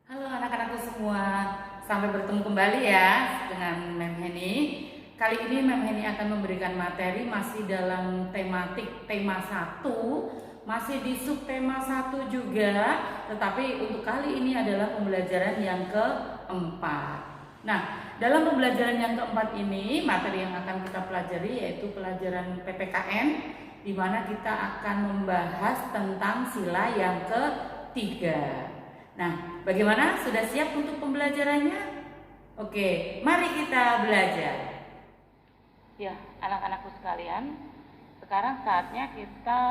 Halo anak-anakku semua, sampai bertemu kembali ya dengan Mem Heni. Kali ini Mem Heni akan memberikan materi masih dalam tematik tema satu, masih di subtema satu juga, tetapi untuk kali ini adalah pembelajaran yang keempat. Nah, dalam pembelajaran yang keempat ini, materi yang akan kita pelajari yaitu pelajaran PPKN, di mana kita akan membahas tentang sila yang ketiga. Nah, bagaimana? Sudah siap untuk pembelajarannya? Oke, mari kita belajar. Ya, anak-anakku sekalian, sekarang saatnya kita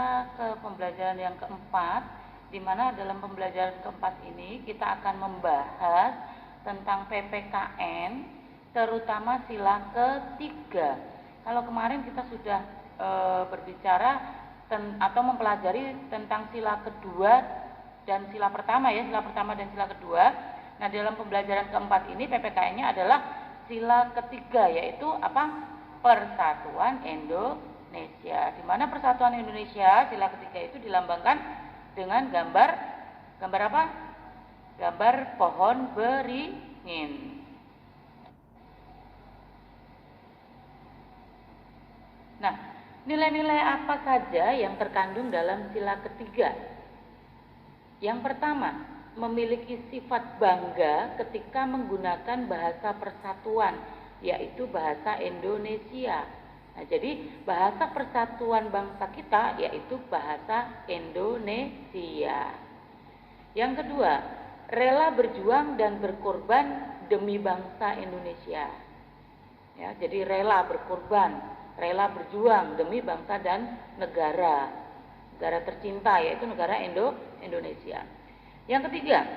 ke pembelajaran yang keempat, di mana dalam pembelajaran keempat ini kita akan membahas tentang PPKN, terutama sila ketiga. Kalau kemarin kita sudah berbicara atau mempelajari tentang sila kedua dan sila pertama ya, sila pertama dan sila kedua. Nah, dalam pembelajaran keempat ini PPKN-nya adalah sila ketiga, yaitu apa? Persatuan Indonesia. Di mana Persatuan Indonesia sila ketiga itu dilambangkan dengan gambar apa? Gambar pohon beringin. Nah, nilai-nilai apa saja yang terkandung dalam sila ketiga? Yang pertama, memiliki sifat bangga ketika menggunakan bahasa persatuan, yaitu bahasa Indonesia. Nah, jadi bahasa persatuan bangsa kita yaitu bahasa Indonesia. Yang kedua, rela berjuang dan berkorban demi bangsa Indonesia. Ya, jadi rela berkorban, rela berjuang demi bangsa dan negara tercinta yaitu negara Indonesia. Yang ketiga,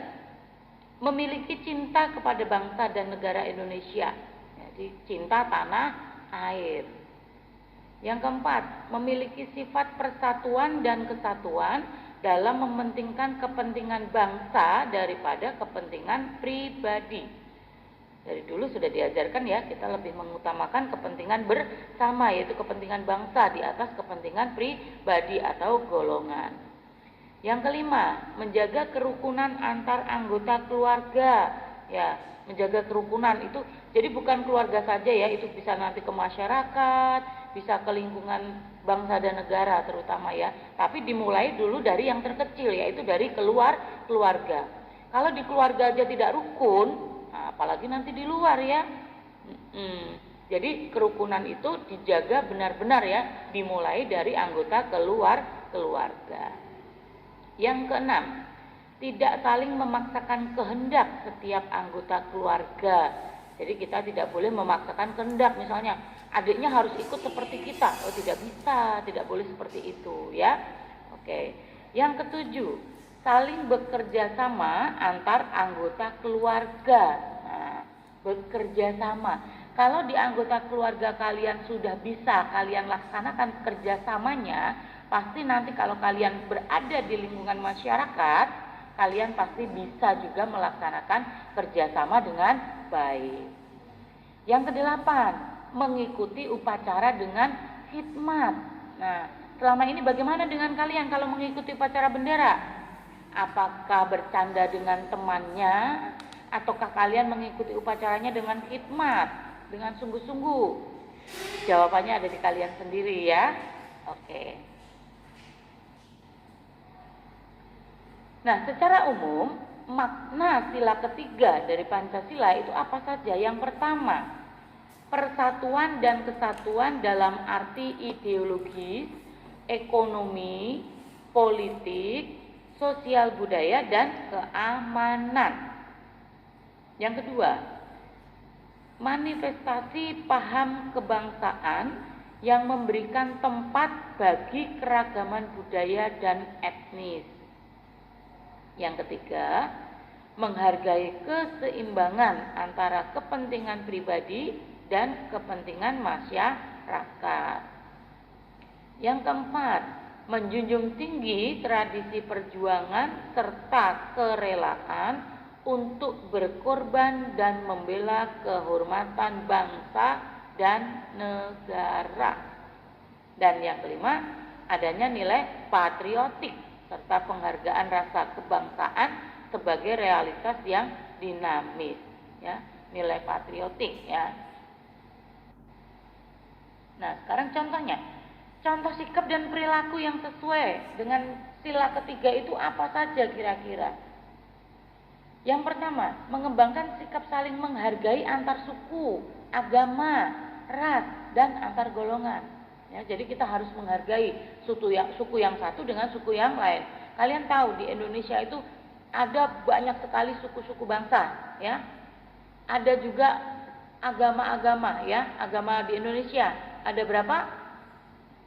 memiliki cinta kepada bangsa dan negara Indonesia. Jadi cinta tanah air. Yang keempat, memiliki sifat persatuan dan kesatuan dalam mementingkan kepentingan bangsa daripada kepentingan pribadi. Dari dulu sudah diajarkan ya, kita lebih mengutamakan kepentingan bersama, yaitu kepentingan bangsa di atas kepentingan pribadi atau golongan. Yang kelima, menjaga kerukunan antar anggota keluarga. Ya, menjaga kerukunan itu jadi bukan keluarga saja ya, itu bisa nanti ke masyarakat, bisa ke lingkungan bangsa dan negara terutama ya. Tapi dimulai dulu dari yang terkecil, yaitu dari keluarga. Kalau di keluarga aja tidak rukun, apalagi nanti di luar ya. Jadi kerukunan itu dijaga benar-benar ya, dimulai dari anggota keluarga. Yang keenam, tidak saling memaksakan kehendak setiap anggota keluarga. Jadi kita tidak boleh memaksakan kehendak, misalnya adiknya harus ikut seperti kita. Oh, tidak bisa, tidak boleh seperti itu ya. Oke. Yang ketujuh, saling bekerja sama antar anggota keluarga. Nah, bekerja sama. Kalau di anggota keluarga kalian sudah bisa kalian laksanakan kerjasamanya, pasti nanti kalau kalian berada di lingkungan masyarakat, kalian pasti bisa juga melaksanakan kerjasama dengan baik. Yang kedelapan, mengikuti upacara dengan hikmat. Nah, selama ini bagaimana dengan kalian kalau mengikuti upacara bendera? Apakah bercanda dengan temannya, ataukah kalian mengikuti upacaranya dengan hikmat, dengan sungguh-sungguh? Jawabannya ada di kalian sendiri ya. Oke. Nah, secara umum makna sila ketiga dari Pancasila itu apa saja? Yang pertama, persatuan dan kesatuan dalam arti ideologis, ekonomi, politik, sosial budaya, dan keamanan. Yang kedua, manifestasi paham kebangsaan yang memberikan tempat bagi keragaman budaya dan etnis. Yang ketiga, menghargai keseimbangan antara kepentingan pribadi dan kepentingan masyarakat. Yang keempat, menjunjung tinggi tradisi perjuangan serta kerelaan untuk berkorban dan membela kehormatan bangsa dan negara. Dan yang kelima, adanya nilai patriotik serta penghargaan rasa kebangsaan sebagai realitas yang dinamis, ya, nilai patriotik, ya. Nah, sekarang contohnya, contoh sikap dan perilaku yang sesuai dengan sila ketiga itu apa saja kira-kira? Yang pertama, mengembangkan sikap saling menghargai antar suku, agama, ras, dan antar golongan. Ya, jadi kita harus menghargai suku yang satu dengan suku yang lain. Kalian tahu di Indonesia itu ada banyak sekali suku-suku bangsa, ya. Ada juga agama-agama, ya. Agama di Indonesia ada berapa?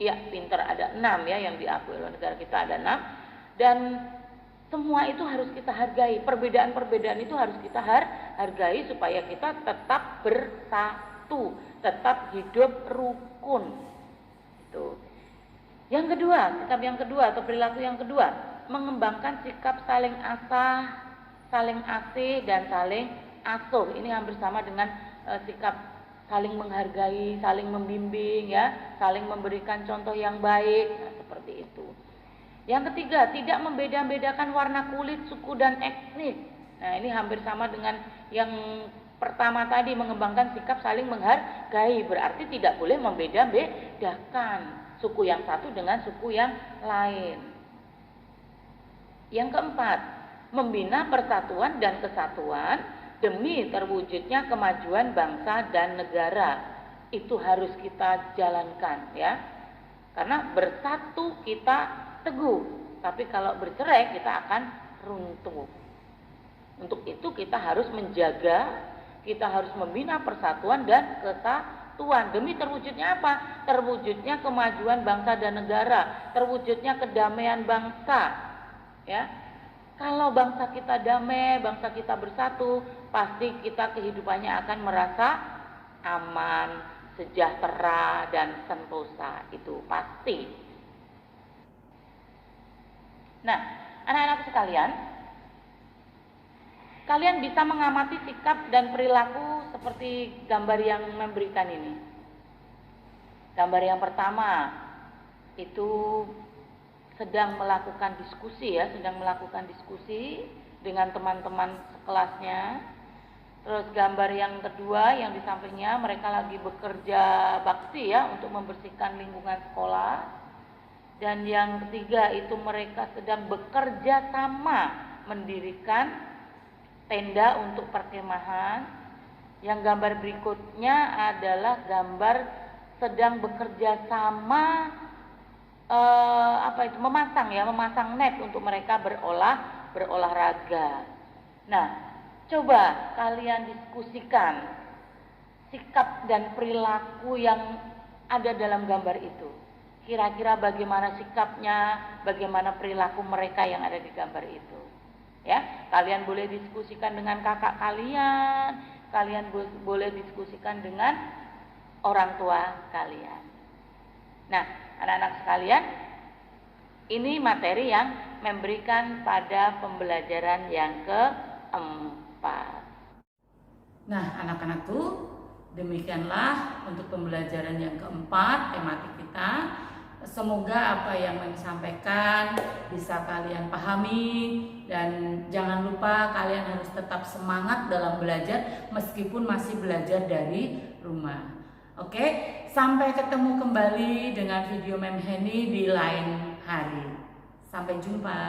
Ya, pinter, ada 6 ya, yang diakui oleh negara kita ada 6. Dan semua itu harus kita hargai. Perbedaan-perbedaan itu harus kita hargai supaya kita tetap bersatu, tetap hidup rukun. Itu. Yang kedua, sikap yang kedua atau perilaku yang kedua, mengembangkan sikap saling asah, saling asih, dan saling asuh. Ini hampir sama dengan sikap saling menghargai, saling membimbing, ya, saling memberikan contoh yang baik. Nah, seperti itu. Yang ketiga, tidak membeda-bedakan warna kulit, suku, dan etnis. Nah, ini hampir sama dengan yang pertama tadi, mengembangkan sikap saling menghargai. Berarti tidak boleh membeda-bedakan suku yang satu dengan suku yang lain. Yang keempat, membina persatuan dan kesatuan demi terwujudnya kemajuan bangsa dan negara. Itu harus kita jalankan, ya. Karena bersatu kita teguh, tapi kalau bercerai kita akan runtuh. Untuk itu kita harus menjaga, kita harus membina persatuan dan kesatuan demi terwujudnya apa? Terwujudnya kemajuan bangsa dan negara, terwujudnya kedamaian bangsa, ya. Kalau bangsa kita damai, bangsa kita bersatu, pasti kita kehidupannya akan merasa aman, sejahtera, dan sentosa. Itu pasti. Nah, anak-anak sekalian, kalian bisa mengamati sikap dan perilaku seperti gambar yang memberikan ini. Gambar yang pertama itu sedang melakukan diskusi, ya, sedang melakukan diskusi dengan teman-teman sekelasnya. Terus gambar yang kedua yang di sampingnya mereka lagi bekerja bakti, ya, untuk membersihkan lingkungan sekolah. Dan yang ketiga itu mereka sedang bekerja sama mendirikan tenda untuk perkemahan. Yang gambar berikutnya adalah gambar sedang bekerja sama memasang net untuk mereka berolahraga. Nah, coba kalian diskusikan sikap dan perilaku yang ada dalam gambar itu. Kira-kira bagaimana sikapnya, bagaimana perilaku mereka yang ada di gambar itu. Ya, kalian boleh diskusikan dengan kakak kalian, kalian boleh diskusikan dengan orang tua kalian. Nah, anak-anak sekalian, ini materi yang memberikan pada pembelajaran yang keempat. Nah, anak-anakku, demikianlah untuk pembelajaran yang keempat tematik kita. Semoga apa yang kami sampaikan bisa kalian pahami, dan jangan lupa kalian harus tetap semangat dalam belajar meskipun masih belajar dari rumah. Oke, sampai ketemu kembali dengan video Mem Heni di lain hari. Sampai jumpa.